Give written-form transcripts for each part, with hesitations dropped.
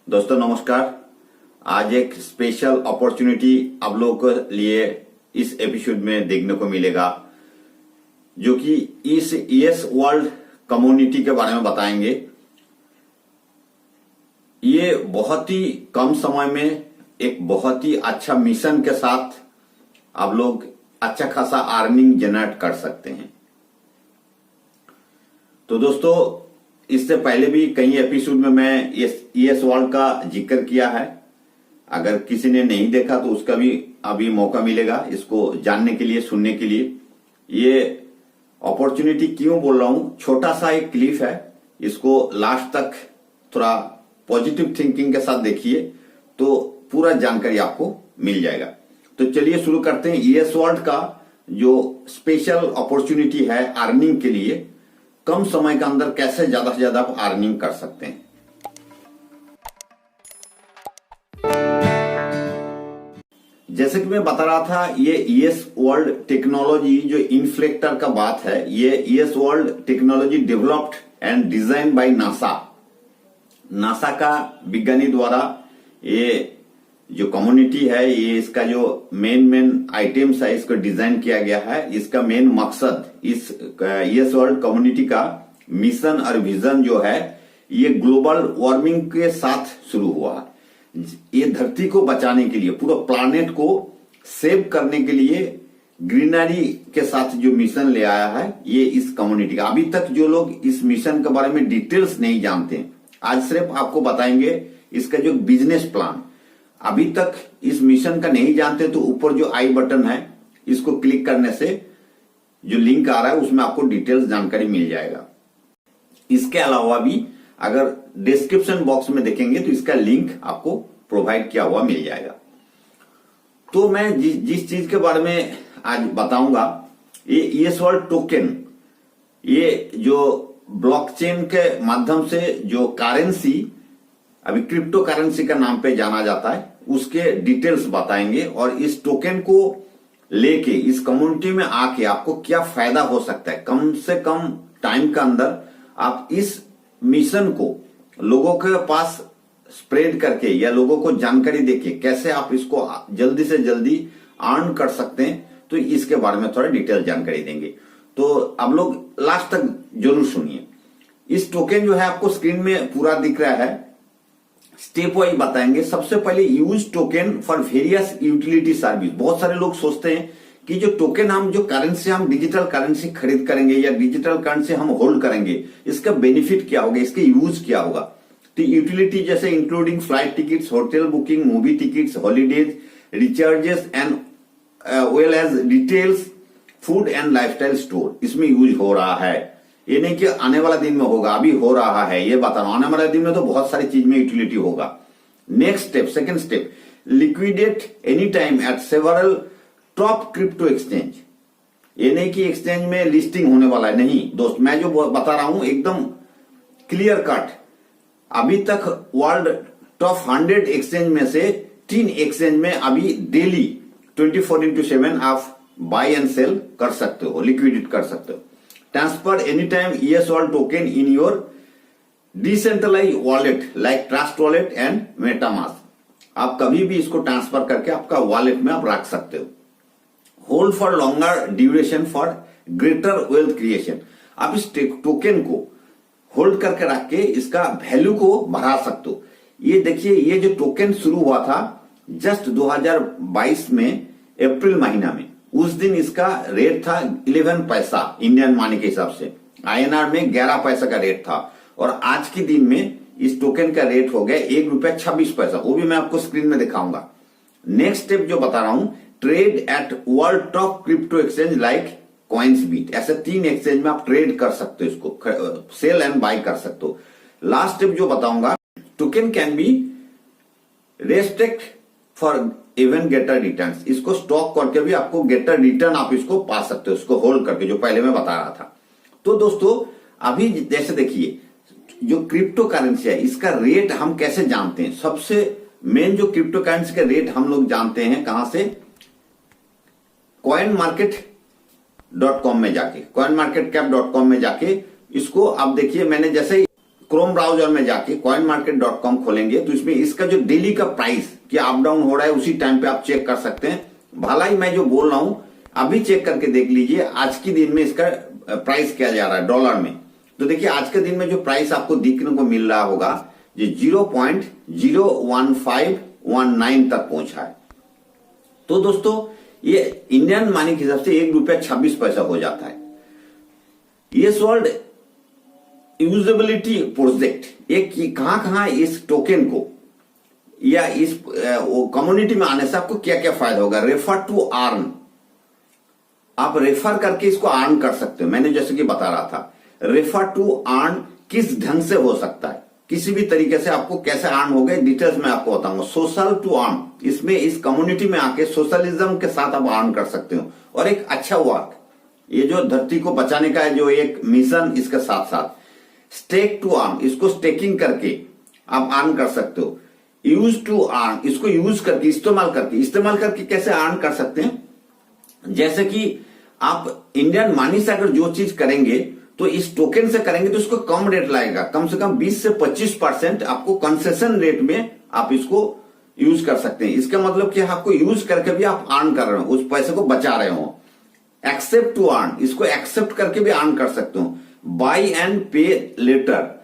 दोस्तों नमस्कार। आज एक स्पेशल अपॉर्चुनिटी आप लोगों के लिए इस एपिसोड में देखने को मिलेगा, जो कि इस ईएस वर्ल्ड कम्युनिटी के बारे में बताएंगे। ये बहुत ही कम समय में एक बहुत ही अच्छा मिशन के साथ आप लोग अच्छा खासा अर्निंग जनरेट कर सकते हैं। तो दोस्तों, इससे पहले भी कई एपिसोड में मैं ईएस वर्ल्ड का जिक्र किया है। अगर किसी ने नहीं देखा तो उसका भी अभी मौका मिलेगा इसको जानने के लिए, सुनने के लिए। ये अपॉर्चुनिटी क्यों बोल रहा हूं, छोटा सा एक क्लिप है, इसको लास्ट तक थोड़ा पॉजिटिव थिंकिंग के साथ देखिए तो पूरा जानकारी आपको मिल जाएगा। तो चलिए शुरू करते हैं। ईएस वर्ल्ड का जो स्पेशल अपॉर्चुनिटी है अर्निंग के लिए, कम समय के अंदर कैसे ज्यादा से ज्यादा आप अर्निंग कर सकते हैं। जैसे कि मैं बता रहा था, ये ईएस वर्ल्ड टेक्नोलॉजी जो इन्फ्लेक्टर का बात है, ये Yes World technology developed and design by NASA का विज्ञानी द्वारा ये जो कम्युनिटी है, ये इसका जो मेन आइटम्स है, इसको डिजाइन किया गया है। इसका मेन मकसद, इस ईएस वर्ल्ड कम्युनिटी का मिशन और विजन जो है, ये ग्लोबल वार्मिंग के साथ शुरू हुआ। ये धरती को बचाने के लिए, पूरा प्लानेट को सेव करने के लिए ग्रीनरी के साथ जो मिशन ले आया है, ये इस कम्युनिटी का। अभी तक जो लोग इस मिशन के बारे में डिटेल्स नहीं जानते, आज सिर्फ आपको बताएंगे इसका जो बिजनेस प्लान। अभी तक इस मिशन का नहीं जानते तो ऊपर जो आई बटन है, इसको क्लिक करने से जो लिंक आ रहा है उसमें आपको डिटेल्स जानकारी मिल जाएगा। इसके अलावा भी अगर डिस्क्रिप्शन बॉक्स में देखेंगे तो इसका लिंक आपको प्रोवाइड किया हुआ मिल जाएगा। तो मैं जिस चीज के बारे में आज बताऊंगा, ये ईएस वर्ल्ड टोकन, ये जो ब्लॉकचेन के माध्यम से जो करेंसी, अभी क्रिप्टो करेंसी का नाम पे जाना जाता है, उसके डिटेल्स बताएंगे। और इस टोकन को लेके इस कम्युनिटी में आके आपको क्या फायदा हो सकता है, कम से कम टाइम के अंदर आप इस मिशन को लोगों के पास स्प्रेड करके या लोगों को जानकारी देके कैसे आप इसको जल्दी से जल्दी अर्न कर सकते हैं, तो इसके बारे में थोड़ा डिटेल जानकारी देंगे। तो आप लोग लास्ट तक जरूर सुनिए। इस टोकन जो है आपको स्क्रीन में पूरा दिख रहा है, स्टेप वाइज बताएंगे। सबसे पहले use token for various utility service. बहुत सारे लोग सोचते हैं कि जो टोकन, हम जो करेंसी, हम डिजिटल करेंसी खरीद करेंगे या डिजिटल करेंसी हम होल्ड करेंगे, इसका बेनिफिट क्या होगा, इसके यूज क्या होगा। तो यूटिलिटी जैसे including flight tickets, hotel booking, movie tickets, holidays, recharges and well as details, food and lifestyle store, इसमें यूज हो रहा है। ये नहीं कि आने वाला दिन में होगा, अभी हो रहा है, ये बता रहा हूं। आने वाले दिन में तो बहुत सारी चीज में यूटिलिटी होगा। Next step, second step, liquidate any time eight several top crypto exchange. ये नहीं कि एक्सचेंज में लिस्टिंग होने वाला है, नहीं दोस्त, मैं जो बता रहा हूं एकदम क्लियर कट। अभी तक वर्ल्ड टॉप 100 एक्सचेंज में से 3 एक्सचेंज में अभी डेली 24/7 आप बाय एंड सेल कर सकते हो, लिक्विडेट कर सकते हो। Transfer any time Yes World token in your decentralise wallet like Trust Wallet and MetaMask. आप कभी भी इसको ट्रांसफर करके आपका वॉलेट में आप रख सकते हो। Hold for longer duration for greater wealth creation. आप इस टोकन को होल्ड करके रख के इसका वैल्यू को बढ़ा सकते हो। ये देखिए, ये जो टोकन शुरू हुआ था जस्ट 2022 में अप्रैल महीना में, उस दिन इसका रेट था 11 पैसा इंडियन मनी के हिसाब से। आईएनआर में 11 पैसा का रेट था, और आज के दिन में इस टोकन का रेट हो गया ₹1.26। वो भी मैं आपको स्क्रीन में दिखाऊंगा। नेक्स्ट स्टेप जो बता रहा हूं, trade at world top crypto exchange like Coinsbit. ऐसे 3 एक्सचेंज में आप ट्रेड कर सकते हो, इसको सेल एंड बाय कर सकते हो। लास्ट स्टेप जो बताऊंगा, token can be restrict for even greater return. इसको स्टॉक करके भी आपको गेटर रिटर्न आप इसको पा सकते हो, इसको होल्ड करके, जो पहले मैं बता रहा था। तो दोस्तों, अभी जैसे देखिए, जो क्रिप्टो करेंसी है, इसका रेट हम कैसे जानते हैं। सबसे मेन जो क्रिप्टो करेंसी का रेट हम लोग जानते हैं कहां से, coinmarketcap.com में जाके, coinmarketcap.com में जाके इसको आप देखिए। मैंने जैसे क्रोम ब्राउजर में जाके coinmarket.com खोलेंगे तो इसमें इसका जो डेली का प्राइस क्या अप डाउन हो रहा है उसी टाइम पे आप चेक कर सकते हैं। भला ही मैं जो बोल रहा हूं अभी चेक करके देख लीजिए आज के दिन में इसका प्राइस क्या जा रहा है डॉलर में। तो देखिए आज के दिन में जो प्राइस आपको देखने को मिल रहा होगा ये 0.01519 तक पहुंचा है। तो दोस्तों ये इंडियन मनी के हिसाब से ₹1.26 हो जाता है। येस वर्ल्ड यूजेबिलिटी प्रोजेक्ट एक कहां इस टोकन को या इस कम्युनिटी में आने से आपको क्या क्या फायदा होगा। रेफर टू अर्न, आप रेफर करके इसको अर्न कर सकते हो। मैंने जैसे कि बता रहा था रेफर टू अर्न किस ढंग से हो सकता है, किसी भी तरीके से आपको कैसे अर्न हो गए डिटेल्स में आपको बताऊंगा। सोशल टू अर्न, इसमें इस कम्युनिटी में आके सोशलिज्म के साथ आप अर्न कर सकते हो और एक अच्छा वर्क, ये जो धरती को बचाने का है जो एक मिशन, इसके साथ साथ स्टेक टू अर्न, इसको स्टेकिंग करके आप अर्न कर सकते हो। यूज टू अर्न, इसको यूज करके इस्तेमाल करके कैसे अर्न कर सकते हैं, जैसे कि आप इंडियन मनी से अगर जो चीज करेंगे तो इस टोकन से करेंगे तो इसको कम रेट लगेगा, कम से कम 20 से 25% आपको कंसेशन रेट में आप इसको यूज कर सकते हैं। इसका मतलब कि आपको यूज करके भी आप अर्न कर रहे हो, उस पैसे को बचा रहे हो। एक्सेप्ट टू अर्न, इसको एक्सेप्ट करके भी अर्न कर सकते हो। बाय एंड पे लेटर,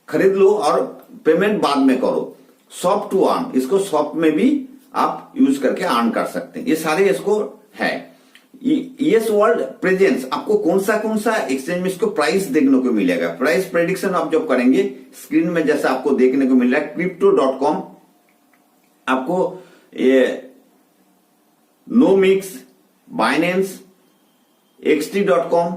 खरीद लो और पेमेंट बाद में करो। शॉप टू अर्न, इसको शॉप में भी आप यूज करके अर्न कर सकते हैं। ये सारे इसको है। येस वर्ल्ड प्रेजेंस, आपको कौन सा एक्सचेंज में इसको प्राइस देखने को मिलेगा। प्राइस प्रेडिक्शन आप जब करेंगे स्क्रीन में जैसा आपको देखने को मिल रहा है crypto.com, आपको ये नोमिक्स, बाइनेंस, xt.com,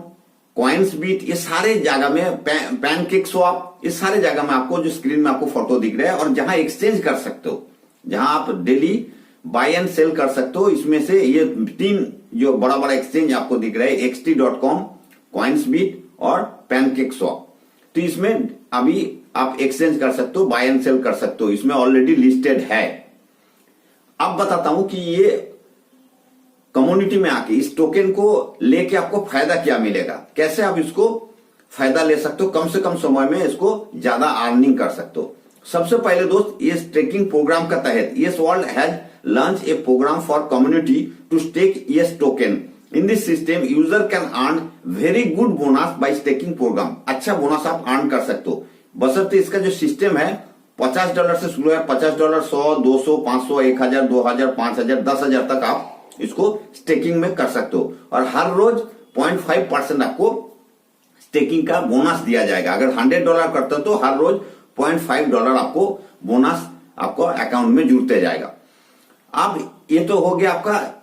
कॉइन्सबीट, ये सारे जगह में पैनकेक स्वैप, इस सारे जगह में आपको जो स्क्रीन में आपको फोटो दिख रहा है और जहां एक्सचेंज कर सकते हो, जहां आप डेली बाय एंड सेल कर सकते हो। इसमें से ये 3 जो बड़ा एक्सचेंज आपको दिख रहा है xt.com, कॉइन्सबीट और पैनकेक स्वैप। तो इसमें अभी आप एक्सचेंज कर सकते हो, बाय एंड सेल कर सकते हो, इसमें ऑलरेडी लिस्टेड है। अब बताता हूं कि ये कम्युनिटी में आके इस टोकन को लेके आपको फायदा क्या मिलेगा, कैसे आप इसको फायदा ले सकते हो, कम से कम समय में इसको ज्यादा अर्निंग कर सकते हो। सबसे पहले दोस्त, ये स्टेकिंग प्रोग्राम का तहत Yes World has launch a programme for community to stake Yes token. In this system user can earn very good bonus by staking programme. अच्छा बोनस आप अर्न कर सकते हो, बशर्ते इसका जो सिस्टम है $50 से शुरू है। $50, 100, 200, 500, 1000, 2000, 5000, 10,000 तक आप इसको स्टेकिंग में कर सकते हो और हर रोज 0.5% आपको स्टेकिंग का बोनस दिया जाएगा। अगर $100 करते हो तो हर रोज $0.5 आपको बोनस आपको अकाउंट में जुड़ते जाएगा। अब ये तो हो गया आपका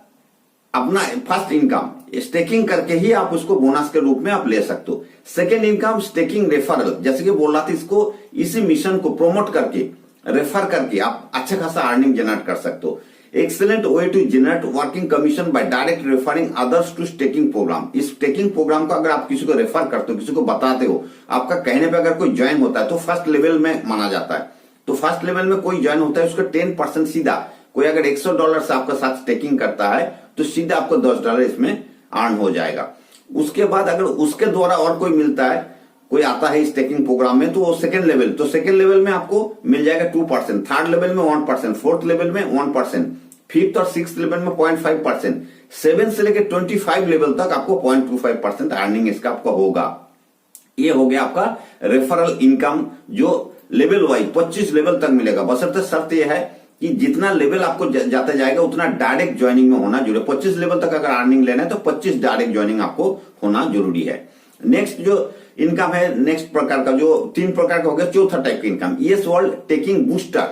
अपना फर्स्ट इनकम, स्टेकिंग करके ही आप उसको बोनस के रूप में आप ले सकते हो। सेकेंड इनकम स्टेकिंग रेफरल, जैसे कि बोल रहा था, इसको इसी मिशन को प्रमोट करके रेफर करके आप अच्छा खासा अर्निंग जनरेट कर सकते हो। Excellent way to generate working commission by direct referring others to staking programme. इस स्टेकिंग प्रोग्राम को अगर आप किसी को रेफर करते हो, किसी को बताते हो, आपका कहने पे अगर कोई ज्वाइन होता है तो फर्स्ट लेवल में माना जाता है। तो फर्स्ट लेवल में कोई ज्वाइन होता है उसको 10% सीधा, कोई अगर $100 से आपका साथ स्टेकिंग करता है तो सीधा आपको $10 इसमें अर्न हो जाएगा। उसके बाद अगर उसके द्वारा और कोई मिलता है, कोई आता है स्टेकिंग प्रोग्राम में, तो वो सेकंड लेवल, तो सेकंड लेवल में आपको मिल जाएगा 2%, थर्ड लेवल में 1%, फोर्थ लेवल में 1%, फिफ्थ और सिक्स लेवल में 0.5%, 7 से लेकर 25 लेवल तक आपको 0.25% अर्निंग इसका आपका होगा। ये हो गया आपका रेफरल इनकम जो लेवल वाइज 25 लेवल तक मिलेगा। बशर्ते शर्त यह है कि जितना लेवल आपको जाते जाएगा उतना डायरेक्ट ज्वाइनिंग में होना जरूरी है। 25 लेवल तक अगर अर्निंग लेना है तो 25 डायरेक्ट ज्वाइनिंग आपको होना जरूरी है। नेक्स्ट जो इनकम है, नेक्स्ट प्रकार का जो 3 प्रकार का हो गया, चौथा टाइप का income yes world taking booster.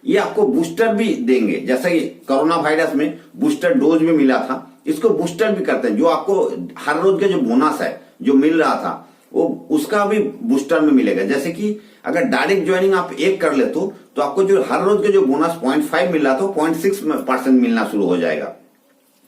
ये आपको बूस्टर भी देंगे, जैसे कोरोना वायरस में बूस्टर डोज भी मिला था, इसको बूस्टर भी करते हैं। जो आपको हर रोज का जो बोनस है जो मिल रहा था वो उसका भी बूस्टर में मिलेगा। जैसे कि अगर डायरेक्ट ज्वाइनिंग आप 1 कर ले तो आपको जो हर रोज का जो बोनस 0.5 मिल रहा था 0.6% मिलना शुरू हो जाएगा।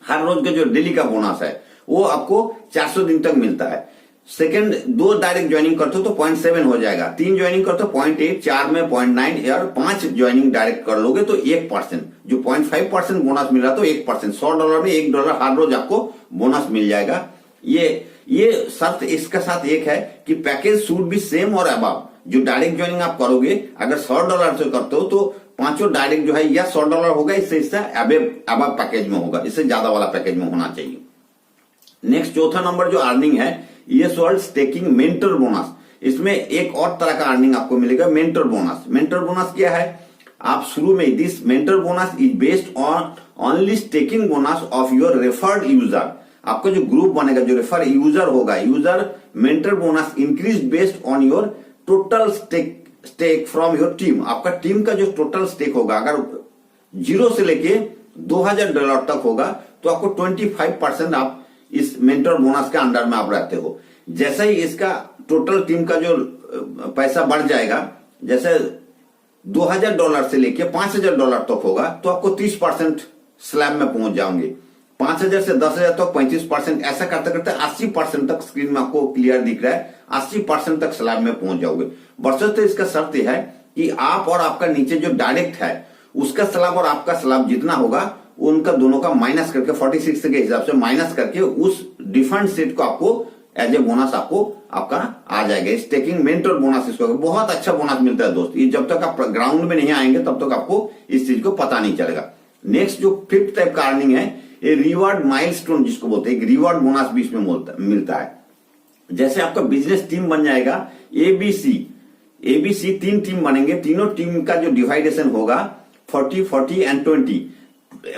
हर रोज का जो डेली का बोनस है वो आपको 400 दिन तक मिलता है। सेकंड 2 डायरेक्ट ज्वाइनिंग करते हो तो 0.7 हो जाएगा, 3 ज्वाइनिंग करते हो 0.8, 4 में 0.9 और 5 ज्वाइनिंग डायरेक्ट कर लोगे तो 1%, जो 0.5% बोनस मिल रहा तो 1%, $100 में $1 हर रोज आपको बोनस मिल जाएगा। ये शर्त इसके साथ एक है कि पैकेज शुड बी सेम और अबव, जो डायरेक्ट ज्वाइनिंग आप करोगे अगर $100 से करते हो तो पांचों डायरेक्ट जो है या $100 होगा, इससे अब पैकेज में होगा, इससे ज्यादा वाला पैकेज में होना चाहिए। नेक्स्ट चौथा नंबर जो अर्निंग है ES World staking mentor bonus. इसमें एक और तरह का अर्निंग आपको मिलेगा, मेंटर बोनस। मेंटर बोनस क्या है, आप शुरू में this mentor bonus is based on only staking bonus of your referred user. आपका जो ग्रुप बनेगा, जो रेफर यूजर होगा, user mentor bonus increase based on your total stake from your team. आपका टीम का जो टोटल स्टेक होगा, अगर 0 से लेके $2000 तक होगा तो आपको 25% आप इस मेंटर बोनस के अंडर में आप रहते हो। जैसे ही इसका टोटल टीम का जो पैसा बढ़ जाएगा, जैसे $2000 से लेके $5000 तक होगा तो आपको 30% स्लैब में पहुंच जाओगे। 5000 से 10,000 तक 35%, ऐसा करते करते 80% तक स्क्रीन में आपको क्लियर दिख रहा है, 80% तक स्लैब में पहुंच जाओगे। बशर्ते इसका शर्त है कि आप और आपका नीचे जो डायरेक्ट है उसका स्लैब और आपका स्लैब जितना होगा उनका दोनों का माइनस करके 46 के हिसाब से माइनस करके उस डिफरेंट सेट को आपको एज ए बोनस आपका आ जाएगा। स्टेकिंग मेंटर बोनस इसको बहुत अच्छा बोनस मिलता है दोस्त। ये जब तक आप ग्राउंड में नहीं आएंगे तब तक आपको इस चीज को पता नहीं चलेगा। नेक्स्ट जो 5th टाइप का अर्निंग है, ये रिवार्ड माइलस्टोन जिसको बोलते हैं, रिवार्ड बोनस बीच में मिलता है। जैसे आपका बिजनेस टीम बन जाएगा ABC 3 टीम बनेंगे, तीनों टीम का जो डिवाइडेशन होगा 40, 40 एंड 20।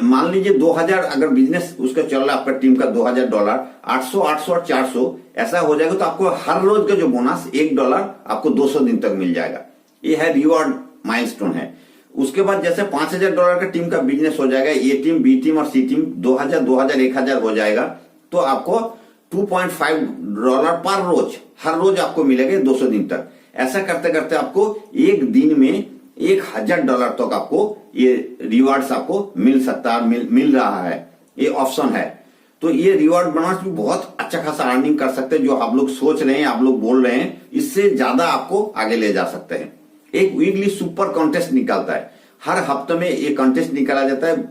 मान लीजिए 2000 अगर बिजनेस उसका चल रहा है, आपका टीम का $2000, 800, 800 और 400 ऐसा हो जाएगा तो आपको हर रोज का जो बोनस $1 आपको 200 दिन तक मिल जाएगा। ये है रिवार्ड माइलस्टोन है। उसके बाद जैसे $5000 का टीम का बिजनेस हो जाएगा, ए टीम, बी टीम और सी टीम 2000, 2000, 1000 हो जाएगा तो आपको $2.5 पर रोज, हर रोज आपको मिलेगा 200 दिन तक। ऐसा करते करते आपको एक दिन में $1000 तक आपको ये रिवार्ड्स आपको मिल सकता है, मिल रहा है, ये ऑप्शन है। तो ये रिवार्ड बोनस भी बहुत अच्छा खासा अर्निंग कर सकते हैं। जो आप लोग सोच रहे हैं, आप लोग बोल रहे हैं, इससे ज्यादा आपको आगे ले जा सकते हैं। एक वीकली सुपर कॉन्टेस्ट निकलता है, हर हफ्ते में एक कॉन्टेस्ट निकाला जाता है।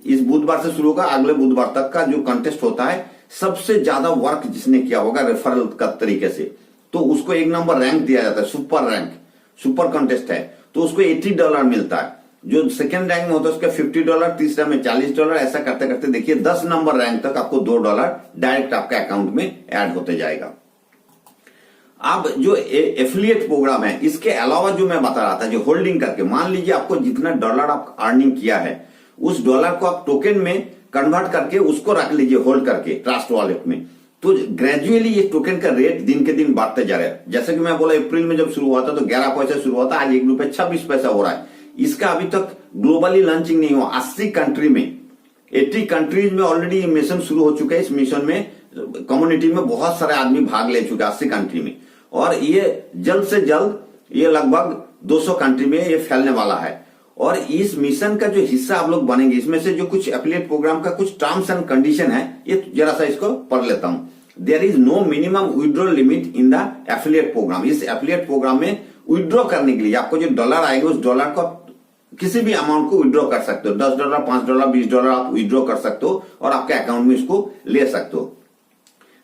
इस बुधवार से शुरू होगा, अगले बुधवार तक का जो कॉन्टेस्ट होता है, सबसे ज्यादा वर्क जिसने किया होगा रेफरल का तरीके से, तो उसको 1 नंबर रैंक दिया जाता है, सुपर रैंक, सुपर कॉन्टेस्ट है तो उसको $80 मिलता है। जो सेकंड रैंक में होता है उसका $50, तीसरा में $40, ऐसा करते करते देखिए 10 नंबर रैंक तक आपको $2 डायरेक्ट आपके अकाउंट में ऐड होते जाएगा। अब जो एफिलिएट प्रोग्राम है, इसके अलावा जो मैं बता रहा था, जो होल्डिंग करके, मान लीजिए आपको जितना डॉलर आप अर्निंग किया है उस डॉलर को आप टोकन में कन्वर्ट करके उसको रख लीजिए होल्ड करके ट्रस्ट वॉलेट में, तो ग्रेजुअली ये टोकन का रेट दिन के दिन बढ़ते जा रहा है। जैसे कि मैं बोला अप्रैल में जब शुरू हुआ था तो 11 पैसे शुरू हुआ था, आज ₹1.26 हो रहा है। इसका अभी तक ग्लोबली लॉन्चिंग नहीं हुआ। 80 कंट्री में, 80 कंट्रीज में ऑलरेडी मिशन शुरू हो चुका है। इस मिशन में कम्युनिटी में बहुत सारे आदमी भाग ले चुके हैं 80 कंट्री में, और ये जल्द से जल्द ये लगभग 200 कंट्री में ये फैलने वाला है। और इस मिशन का जो हिस्सा आप लोग बनेंगे, इसमें से जो कुछ एफिलिएट प्रोग्राम का कुछ टर्म्स एंड कंडीशन है, ये जरा सा इसको पढ़ लेता हूं। There is no minimum withdraw limit in the affiliate programme. इस एफिलिएट प्रोग्राम में विड्रॉ करने के लिए आपको जो डॉलर आएगा उस डॉलर को किसी भी अमाउंट को विड्रॉ कर सकते हो, $10, $5, $20 आप विड्रॉ कर सकते हो और आपके अकाउंट में इसको ले सकते हो।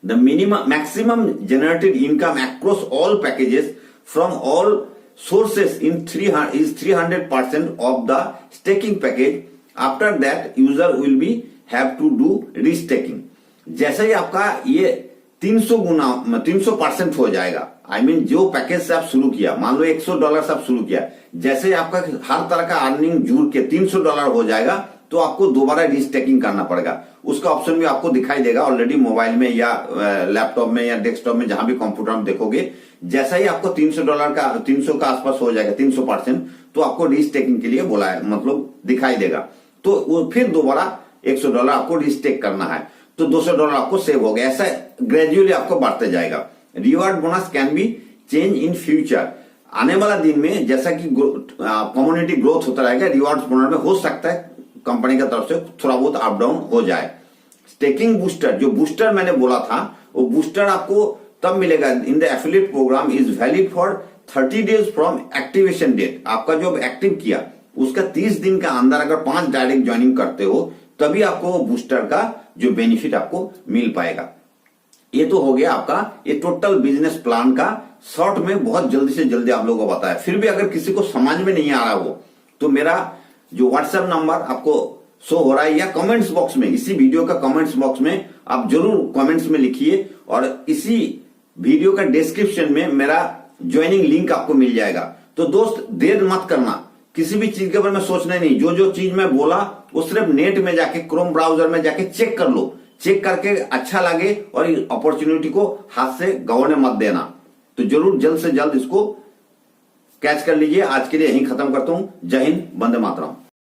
The minimum maximum generated income across all packages from all sources in 300% of the staking package. After that user will be have to do restaking. जैसे ही आपका ये 300% हो जाएगा, I mean जो पैकेज से आप शुरू किया, मान लो $100 से आप शुरू किया, जैसे ही आपका हर तरह का अर्निंग जुड़ के $300 हो जाएगा तो आपको दोबारा रिस्टेकिंग करना पड़ेगा। उसका ऑप्शन भी आपको दिखाई देगा ऑलरेडी मोबाइल में या लैपटॉप में या डेस्कटॉप में, जहां भी कंप्यूटर में देखोगे। जैसा ही आपको $300 का 300 का आसपास हो जाएगा, 300%, तो आपको रिस्टेकिंग के लिए बोला है, मतलब दिखाई देगा। तो वो फिर दोबारा $100 आपको रिस्टेक करना है, तो $200 आपको सेव हो गया। ऐसा ग्रेजुअली आपको बढ़ते जाएगा। Reward bonus can be change in future. आने वाला दिन में जैसा कि कम्युनिटी ग्रोथ होता रहेगा, रिवार्ड बोनस में हो सकता है कंपनी की तरफ से थोड़ा बहुत अप डाउन हो जाए। स्टेकिंग बूस्टर, जो बूस्टर मैंने बोला था, वो बूस्टर आपको तब मिलेगा in the affiliate programme is valid for 30 days from activation date. आपका जो एक्टिव किया उसका 30 दिन का अंदर अगर 5 डायरेक्ट ज्वाइनिंग करते हो तभी आपको बूस्टर का जो बेनिफिट आपको मिल पाएगा। ये तो हो गया आपका ये टोटल बिजनेस प्लान का शॉर्ट में बहुत जल्दी से जल्दी आप लोगों को बताया। फिर भी अगर किसी को समझ में नहीं आ रहा हो तो मेरा जो व्हाट्सएप नंबर आपको शो हो रहा है या कमेंट्स बॉक्स में, इसी वीडियो का कमेंट्स बॉक्स में आप जरूर कमेंट्स में लिखिए और इसी वीडियो का डिस्क्रिप्शन में मेरा ज्वाइनिंग लिंक आपको मिल जाएगा। तो दोस्त देर मत करना, किसी भी चीज के बारे में सोचना नहीं। जो जो चीज मैं बोला वो सिर्फ नेट में जाके क्रोम ब्राउजर में जाके चेक कर लो, चेक करके अच्छा लगे और इस अपॉर्चुनिटी को हाथ से गंवाने मत देना। तो जरूर जल्द से जल्द इसको कैच कर लीजिए। आज के लिए यहीं खत्म करता हूं। जय हिंद, वंदे मातरम।